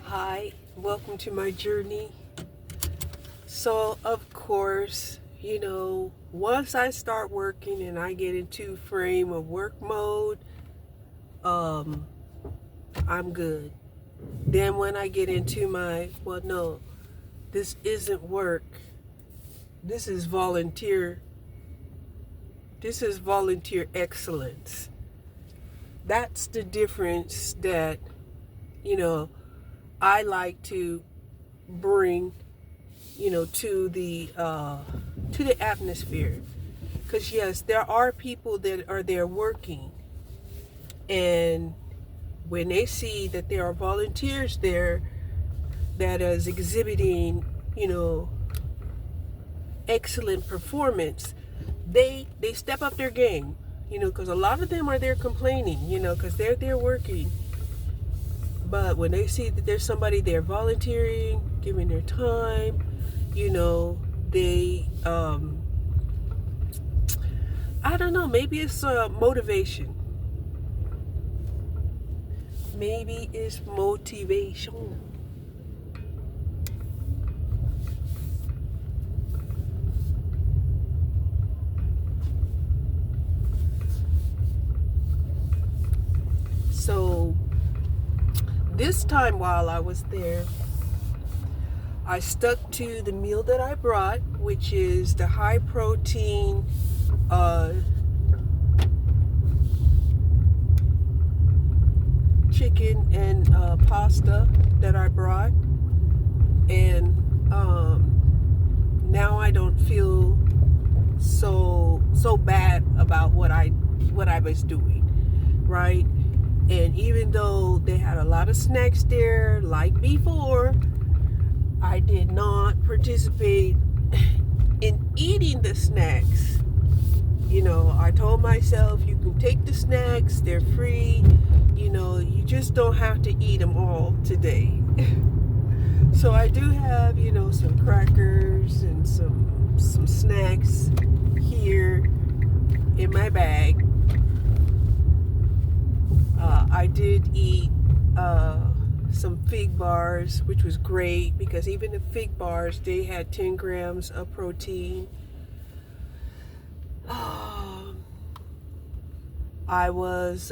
Hi, welcome to my journey. So, of course, once I start working and I get into frame of work mode, um, I'm good. Then when I get into no, this isn't work. This is volunteer. This is volunteer excellence. That's the difference that, you know, I like to bring to the atmosphere, because yes, there are people that are there working, and when they see that there are volunteers there that is exhibiting excellent performance, they step up their game, because a lot of them are there complaining, because they're there working. But when they see that there's somebody there volunteering, giving their time, they I don't know, maybe it's motivation. Maybe it's motivation. So this time while I was there, I stuck to the meal that I brought, which is the high protein chicken and pasta that I brought. And now I don't feel so bad about what I was doing, right? And even though they had a lot of snacks there like before, I did not participate in eating the snacks. I told myself, you can take the snacks, they're free. You just don't have to eat them all today. So I do have, some crackers and some snacks here in my bag. I did eat some fig bars, which was great, because even the fig bars, they had 10 grams of protein. I was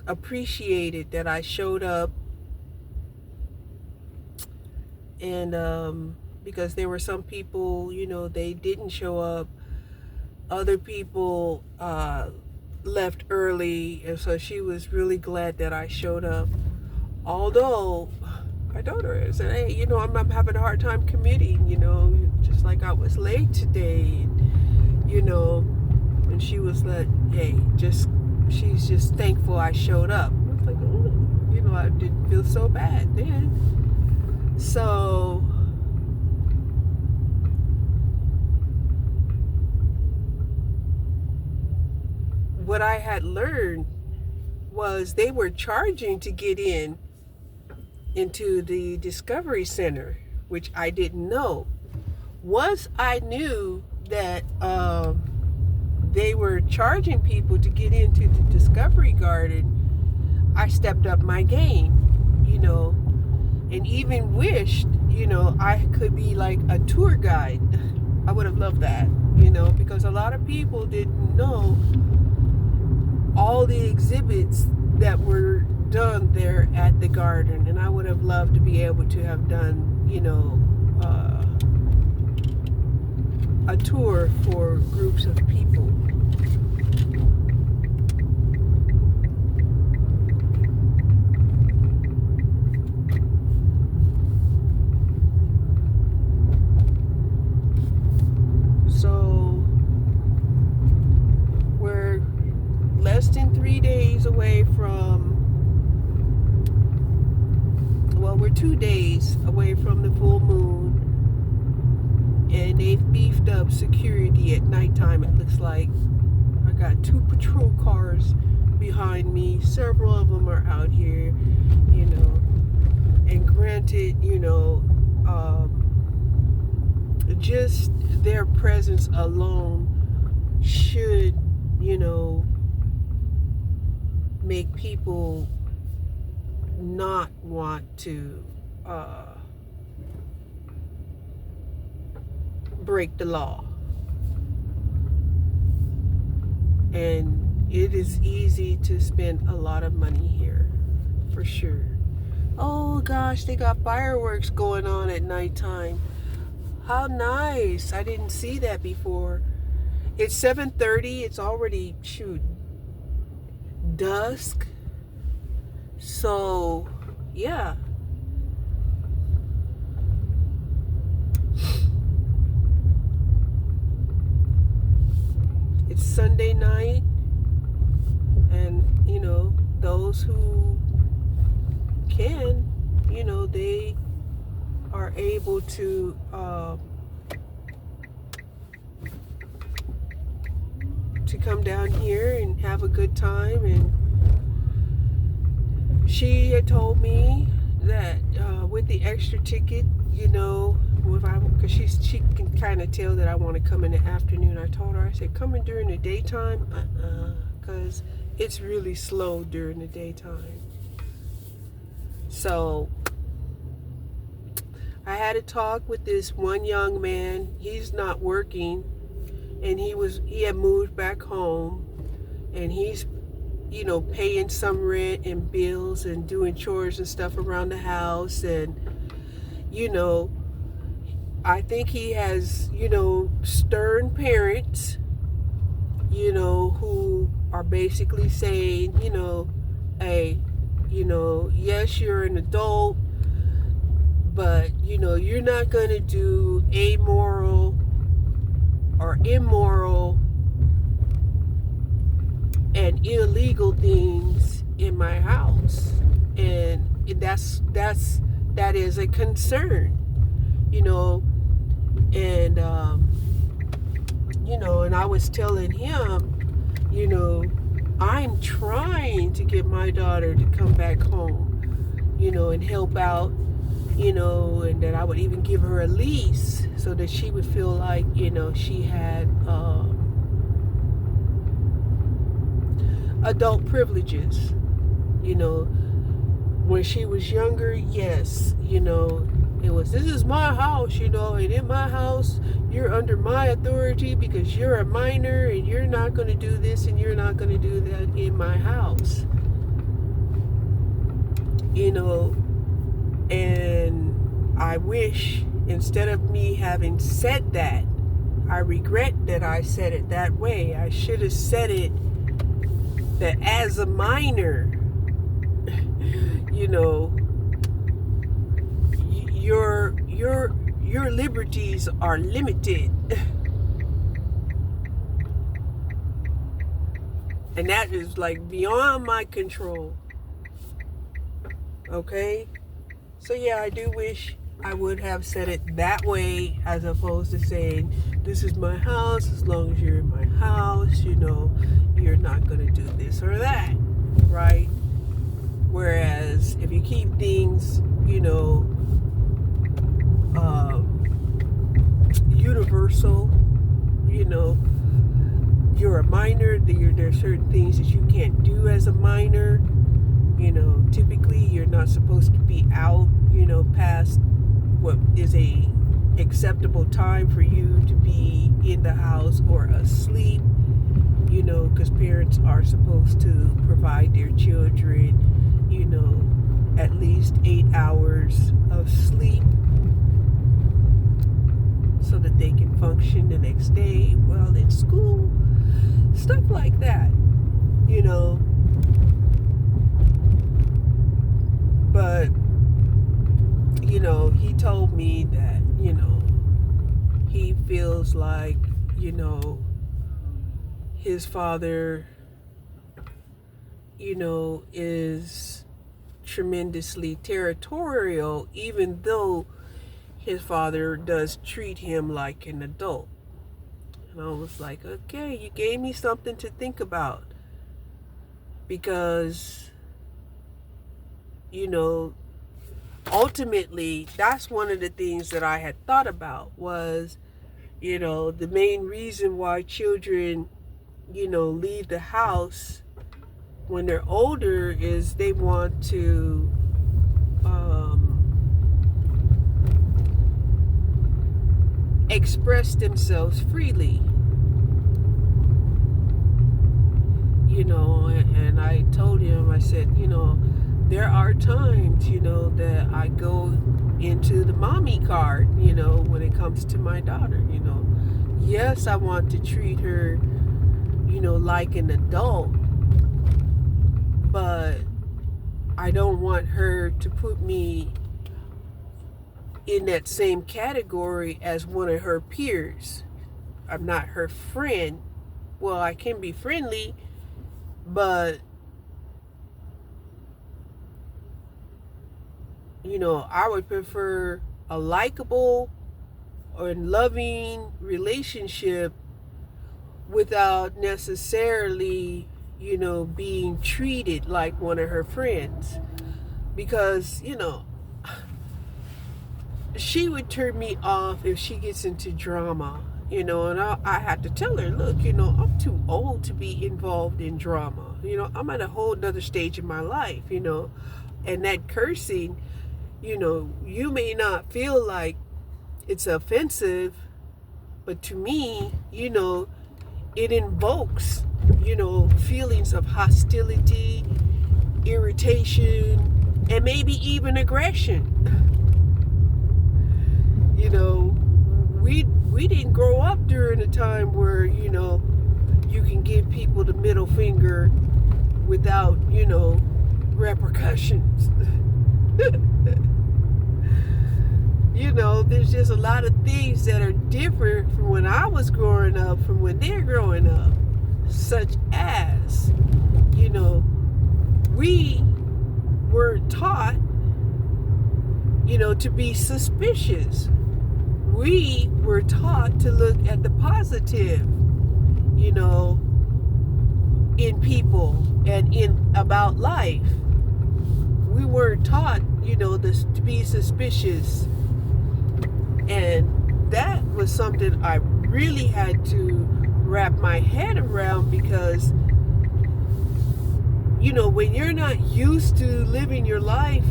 appreciated that I showed up, and because there were some people, they didn't show up. Other people left early, and so she was really glad that I showed up. Although I told her, I said, hey, I'm having a hard time committing, just like I was late today, and she was like, hey, she's just thankful I showed up. I was like, oh, I didn't feel so bad then. So what I had learned was they were charging to get into the Discovery Center, which I didn't know. Once I knew that they were charging people to get into the Discovery Garden, I stepped up my game, and even wished, I could be like a tour guide. I would have loved that, because a lot of people didn't know all the exhibits that were done there at the garden, and I would have loved to be able to have done, a tour for groups of people. So we're less than 3 days away we're 2 days away from the full moon, and they've beefed up security at nighttime. It looks like I got 2 patrol cars behind me. Several of them are out here, and granted, just their presence alone should, make people not want to break the law. And it is easy to spend a lot of money here, for sure. Oh gosh, they got fireworks going on at nighttime. How nice. I didn't see that before. It's 7:30. It's already, dusk. So, yeah. It's Sunday night. And, those who can, they are able to come down here and have a good time. And she had told me that with the extra ticket, because she can kind of tell that I want to come in the afternoon. I told her, I said, coming during the daytime, because it's really slow during the daytime. So I had a talk with this one young man. He's not working, and he had moved back home, and he's paying some rent and bills and doing chores and stuff around the house. And I think he has stern parents who are basically saying, hey, yes, you're an adult, but you're not going to do amoral or immoral and illegal things in my house. And that is a concern, and and I was telling him, I'm trying to get my daughter to come back home, and help out, and that I would even give her a lease so that she would feel like, she had adult privileges. When she was younger, yes, it was, this is my house, and in my house, you're under my authority because you're a minor and you're not going to do this and you're not going to do that in my house. And I wish, instead of me having said that, I regret that I said it that way. I should have said it that as a minor, your liberties are limited. And that is like beyond my control. Okay? So yeah, I do wish I would have said it that way, as opposed to saying, this is my house, as long as you're in my house, you're not going to do this or that, right? Whereas if you keep things, universal, you're a minor, there are certain things that you can't do as a minor. Typically you're not supposed to be out, past what is a acceptable time for you to be in the house or asleep, because parents are supposed to provide their children, at least 8 hours of sleep so that they can function the next day while in school, stuff like that, But, he told me that, he feels like, his father, is tremendously territorial, even though his father does treat him like an adult. And I was like, okay, you gave me something to think about. Because, ultimately, that's one of the things that I had thought about was, the main reason why children, leave the house when they're older is they want to express themselves freely. And I told him, I said, there are times, that I go into the mommy card, when it comes to my daughter. Yes, I want to treat her, like an adult, but I don't want her to put me in that same category as one of her peers. I'm not her friend. Well, I can be friendly, but I would prefer a likable or loving relationship without necessarily, being treated like one of her friends. Because, she would turn me off if she gets into drama, and I had to tell her, look, I'm too old to be involved in drama. I'm at a whole nother stage in my life, and that cursing, you may not feel like it's offensive, but to me, it invokes, feelings of hostility, irritation, and maybe even aggression. We didn't grow up during a time where, you can give people the middle finger without, repercussions. There's just a lot of things that are different from when I was growing up, from when they're growing up. Such as, we were taught, to be suspicious. We were taught to look at the positive, in people and about life. We weren't taught, to be suspicious. And that was something I really had to wrap my head around, because, when you're not used to living your life,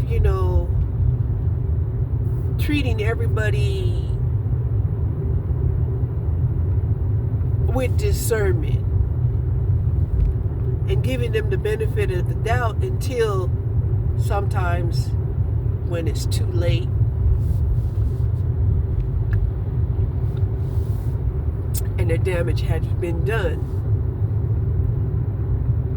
treating everybody with discernment and giving them the benefit of the doubt until sometimes when it's too late. And the damage has been done.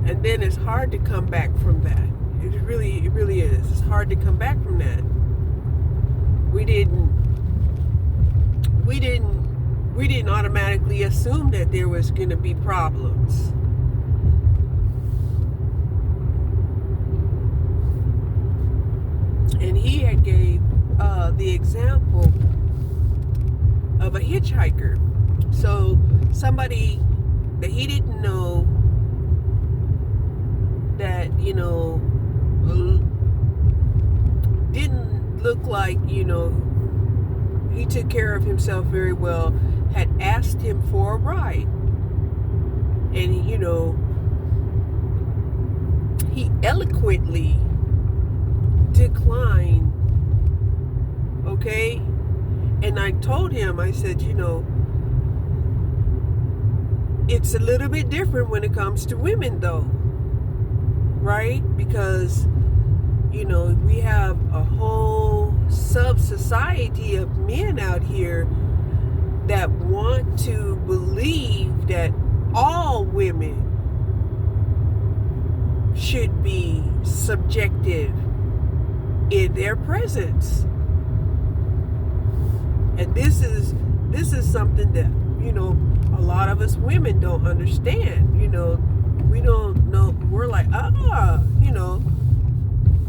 And then it's hard to come back from that. It really is. It's hard to come back from that. We didn't automatically assume that there was going to be problems. And he had gave the example of a hitchhiker. So somebody that he didn't know, that, didn't look like, he took care of himself very well, had asked him for a ride. And, he eloquently declined. Okay? And I told him, I said, it's a little bit different when it comes to women, though. Right? Because, we have a whole sub-society of men out here that want to believe that all women should be subjective in their presence. And this is something that, a lot of us women don't understand. We don't know. We're like,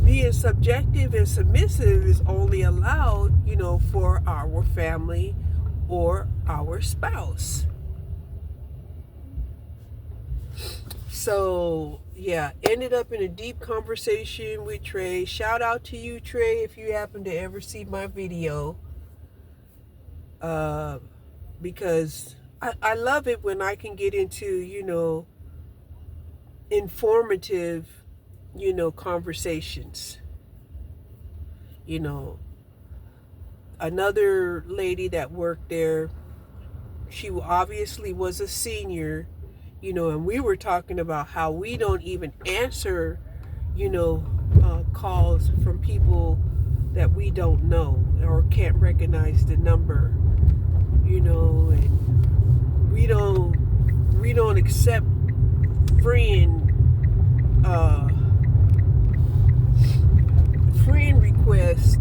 being subjective and submissive is only allowed, for our family or our spouse. So, yeah, ended up in a deep conversation with Trey. Shout out to you, Trey, if you happen to ever see my video. Because I love it when I can get into, informative, conversations. You know, another lady that worked there, she obviously was a senior, and we were talking about how we don't even answer, calls from people that we don't know or can't recognize the number, and we don't accept friend requests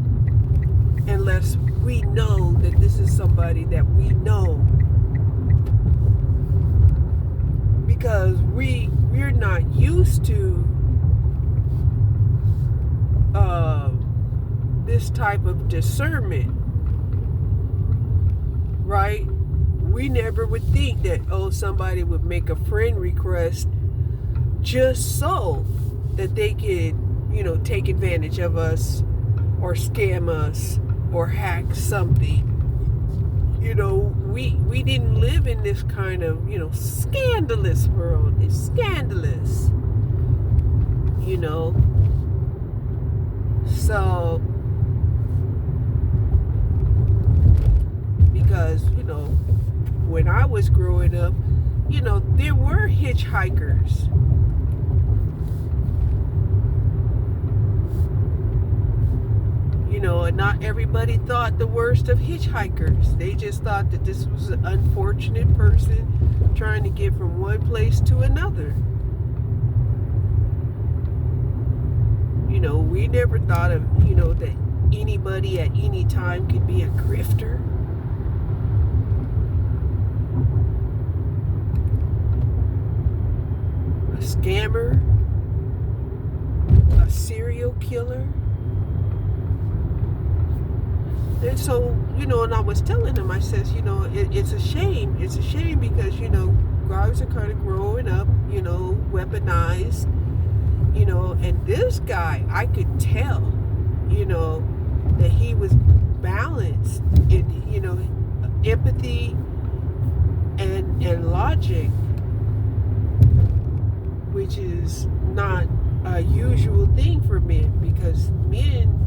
unless we know that this is somebody that we know, because we're not used to this type of discernment, right? We never would think that somebody would make a friend request just so that they could take advantage of us or scam us or hack something. We didn't live in this kind of scandalous world. It's scandalous, so because when I was growing up, there were hitchhikers. And not everybody thought the worst of hitchhikers. They just thought that this was an unfortunate person trying to get from one place to another. We never thought of, that anybody at any time could be a grifter. A scammer. A serial killer. And so, and I was telling him, I says, it's a shame. It's a shame because, guys are kind of growing up, weaponized, and this guy, I could tell, that he was balanced in, empathy and logic, which is not a usual thing for men, because men,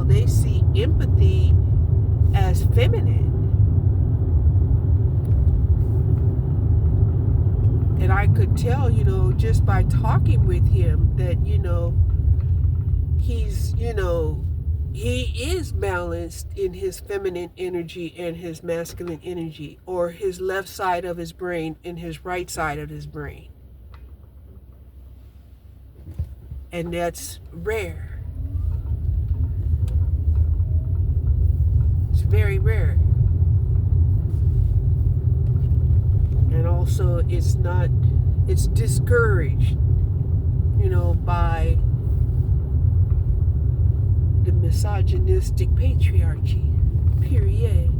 they see empathy as feminine. And I could tell, just by talking with him that, he's, he is balanced in his feminine energy and his masculine energy, or his left side of his brain and his right side of his brain. And that's rare. It's very rare. And also it's discouraged, by the misogynistic patriarchy, period.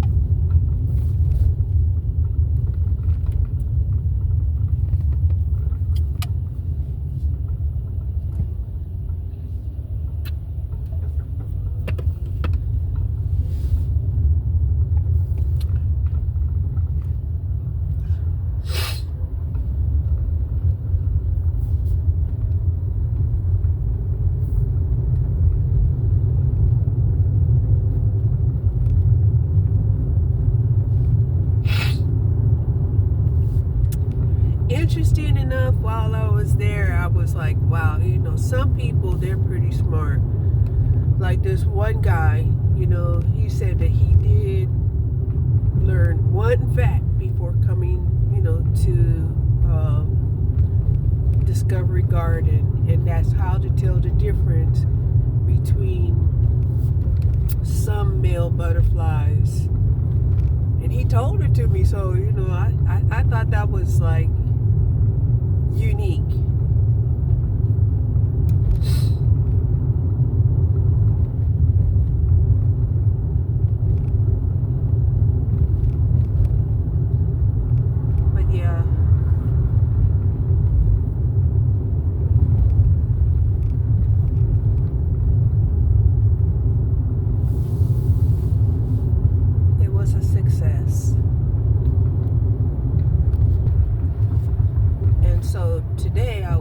Interesting enough, while I was there, I was like, wow, some people, they're pretty smart. Like this one guy, he said that he did learn one fact before coming, to Discovery Garden, and that's how to tell the difference between some male butterflies. And he told it to me, so, I thought that was like unique. But yeah, it was a success. And so today I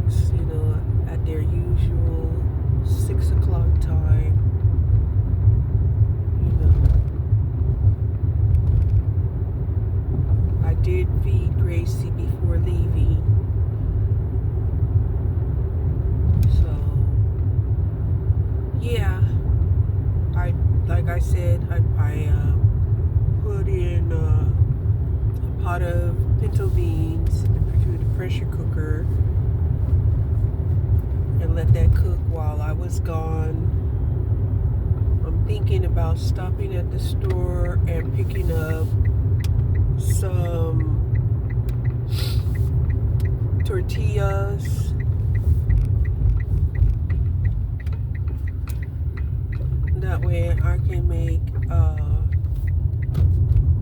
dogs, at their usual 6 o'clock time. I did feed Gracie before leaving. So, yeah, like I said, I put in a pot of pinto beans through the pressure cooker and let that cook while I was gone. I'm thinking about stopping at the store and picking up some tortillas. That way I can make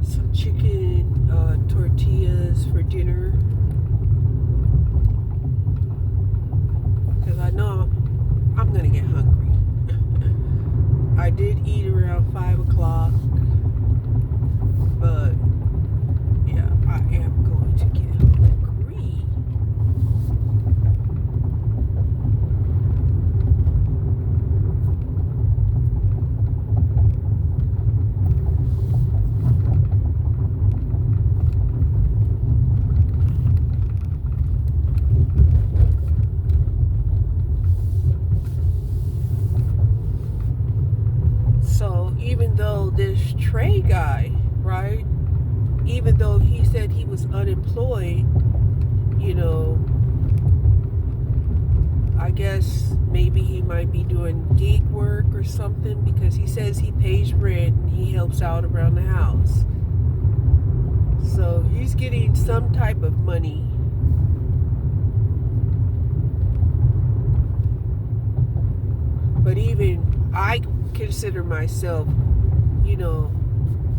some chicken tortillas for dinner. Because I know I'm going to get hungry. I did eat around 5 o'clock. But, yeah, I am going to get hungry. So even though this Trey guy, right, even though he said he was unemployed, I guess maybe he might be doing gig work or something, because he says he pays rent and he helps out around the house. So he's getting some type of money. But even I consider myself,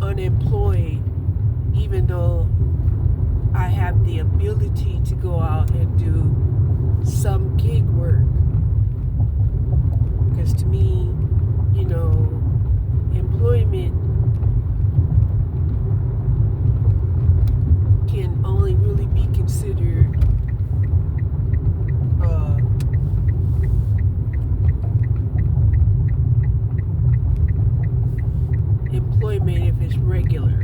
unemployed, even though I have the ability to go out and do some gig work. Because to me, employment can only really be considered employment if it's regular.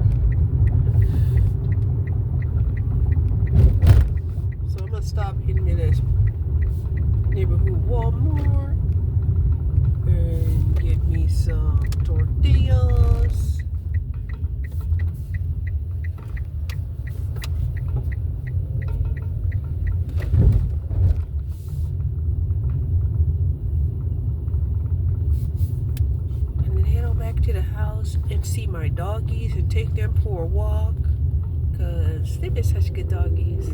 So I'm gonna stop hitting in this neighborhood Walmart and get me some tortillas. Back to the house and see my doggies and take them for a walk, because they've been such good doggies.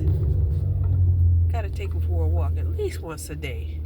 Gotta take them for a walk at least once a day.